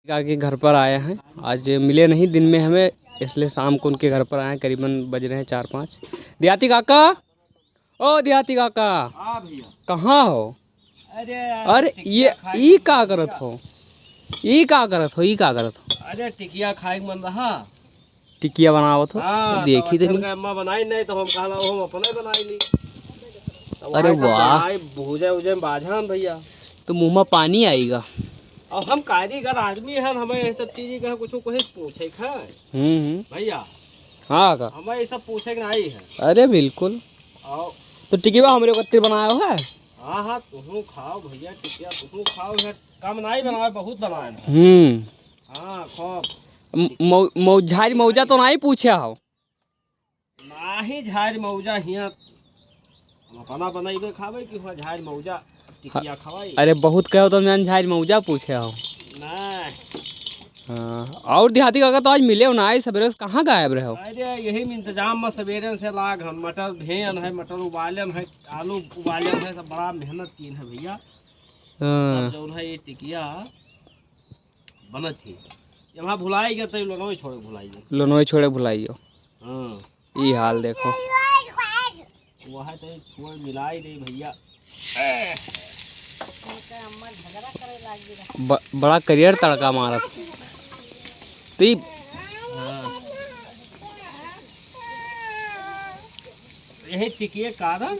के घर पर आए हैं। आज मिले नहीं दिन में हमें, इसलिए शाम को उनके घर पर आए हैं। करीबन बज रहे हैं 4-5। देहाती काका, ओ देहाती काका, भैया कहाँ हो? अरे ये का करत हो? ये का करत हो? ये का करत हो? अरे टिकिया खाए मन रहा। टिकिया बनावत हो? देखी तो नहीं। अम्मा बनाई नहीं तो हम कहला हम अपने बनाई ली। अरे वाह, भूजे उजे बाझान भैया, तो मुँह में पानी आएगा। और हम कारीगर आदमी हैं, हमें ये सब चीज का कुछ पूछे भैया। हाँ का हमें ये सब पूछे नहीं है। अरे बिल्कुल। और तो टिकिया हमरे कत्ते बनाया हो है? हाँ तुम खाओ भैया, टिकिया तुम खाओ है। कम नहीं बनाए, बहुत बनाए। हाँ खूब। झारी मौजा तो नहीं पूछे हो? नहीं झारी मौजा हिया हम अपना बनाइबे खावे कि हुआ झारी मौजा टिकिया खवाई। अरे बहुत कहो तो मैं झारी मौजा पूछे हो। नहीं। हाँ, और देहाती काका तो आज मिले हो ना? आई सवेरे से कहाँ गायब रहे हो? अरे यही इंतजाम में सवेरे से लाग हम मटर भेन है, मटर उबालन है, आलू उबालन है, सब बड़ा मेहनत की है भैया। जो है ये टिकिया बनत थी, यहाँ भुलाई गया तो लोनोई छोड़े भुलाइए। लोनोई छोड़े भुलाइयो। हाँ ये हाल देखो, वह तो छोड़ मिलाई नहीं भैया। बड़ा करियर तड़का मारा तो यही टिकिए कारण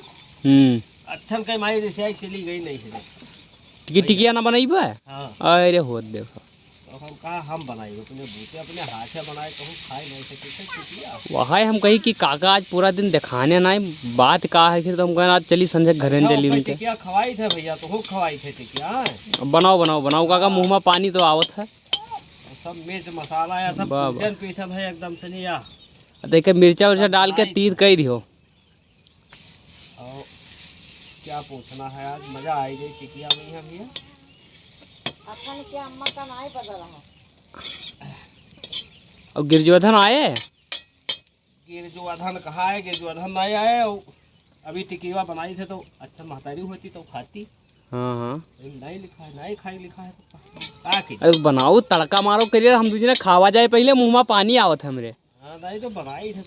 अच्छा कहीं माई रिसाई चली गई नहीं है। टिकिया ना बनाई है। हाँ। अरे हो देखो, तो हम कहा हम बनाए अपने बूते अपने हाथ से बनाए तो हम खाए नहीं सके टिकिया। वहाँ हम कही कि काका आज पूरा दिन दिखाने ना बात का है, फिर तो हम कहना आज चली संजय घर चली। टिकिया खवाई थे भैया, तो खवाई थे टिकिया। बनाओ बनाओ बनाओ काका, मुँह में पानी तो आवत है। सब मिर्च मसाला या सब भोजन पीसल है एकदम से नहीं। देखे मिर्चा उर्चा डाल के तीर कही दियो। और क्या पूछना है, आज मजा आई गई टिकिया में है भैया। अपन क्या अम्मा का नहीं पता रहा। और गिरजोधन आए? गिरजोधन कहाँ है? गिरजोधन नहीं आए। अभी टिकिया बनाई थे तो अच्छा महतारी होती तो खाती। हाँ नहीं लिखा है, नहीं खाई लिखा है तो अरे बनाओ तड़का मारो करिए, हम दूसरे खावा जाए पहले मुँह में पानी आवत है हमरे। हाँ नहीं तो बनाई थे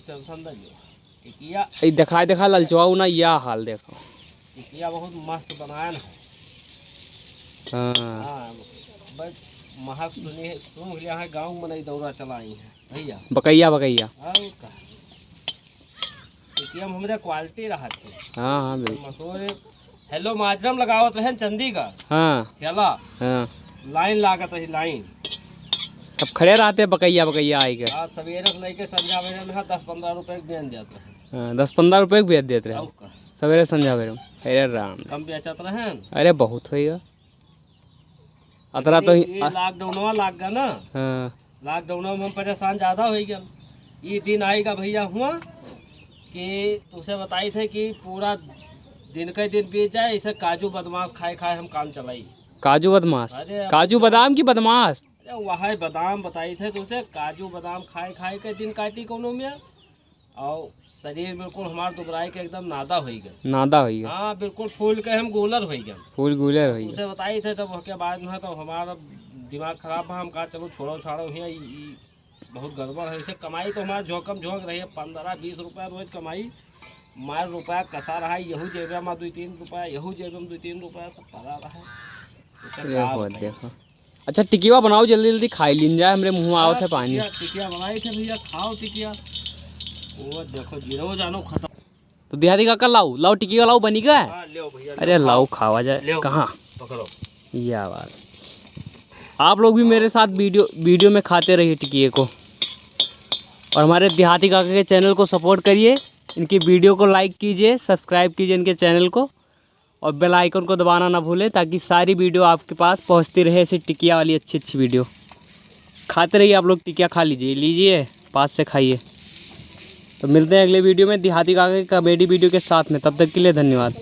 टिकिया। देखा ललचवाऊ ना, यह हाल देखो। टिकिया बहुत मस्त बनाया ना। हाँ बस महक सुनी सुन लिया है, गाँव में नहीं दौरा चलाई है भैया। बकैया टिकिया में हमारे क्वालिटी रहा थे। हाँ बिल्कुल। हेलो माजरम लगावत रहे चंडीगढ़। हाँ लाइन लागत है, लाइन सब खड़े रहते बकैया आई के। सवेरे से लेके संझा बेरे में 10-15 रुपए बेच देते हैं। 10-15 रुपए बेच देते रहे सवेरे संझा बेरे में। अरे राम, कम बेचत रहे। अरे बहुत होगा अतरा तो लॉकडाउन लाग गया ना। लॉकडाउन में हम परेशान ज्यादा हो गया। ये दिन आएगा भैया हुआ कि तुझसे बताई थे कि पूरा दिन का दिन बीत जाए, इसे काजू बदमाश खाए हम काम चलाई। काजू बदमाश? काजू बादाम की बदमाश? अरे वह बादाम बताई थे तुझसे, काजू बादाम खाए के दिन काटी कोनो में। और शरीर बिल्कुल हमारा दुबराई के एकदम नादा हो गया। हाँ बिल्कुल फूल के हम गोलर हो गए। फूल गुलर हो गए। उसे बताई थे तब उसके बाद में तो हमारा दिमाग खराब है। हम कहा चलो छोड़ो छाड़ो है, बहुत गड़बड़ है। इसे कमाई तो हमारा झोंकम झोंक रही है, 15-20 रुपया रोज कमाई। मार रुपया कसा रहा है, यहू जेबे में 2-3 रुपया, यहू जेबे में 2-3 रुपया, सब पड़ा रहा है। देखो अच्छा टिकिया बनाओ, जल्दी जल्दी खाई लीन जाए, हमरे मुँह में आवत है पानी। टिकिया बनाई थे भैया, खाओ टिकिया। वो देखो जीरो जानो खत्म। तो देहाती काका लाओ टिकिया लाओ, बनी गया। अरे लाओ खावा जाए। कहाँ पकड़ो यह बात। आप लोग भी मेरे साथ वीडियो में खाते रहिए टिकिए को, और हमारे देहाती काका के चैनल को सपोर्ट करिए। इनकी वीडियो को लाइक कीजिए, सब्सक्राइब कीजिए इनके चैनल को, और बेल आइकन को दबाना ना भूलें, ताकि सारी वीडियो आपके पास पहुंचती रहे। ऐसी टिकिया वाली अच्छी वीडियो खाते रहिए। आप लोग टिकिया खा लीजिए पास से खाइए। तो मिलते हैं अगले वीडियो में देहाती काका की कॉमेडी वीडियो के साथ में। तब तक के लिए धन्यवाद।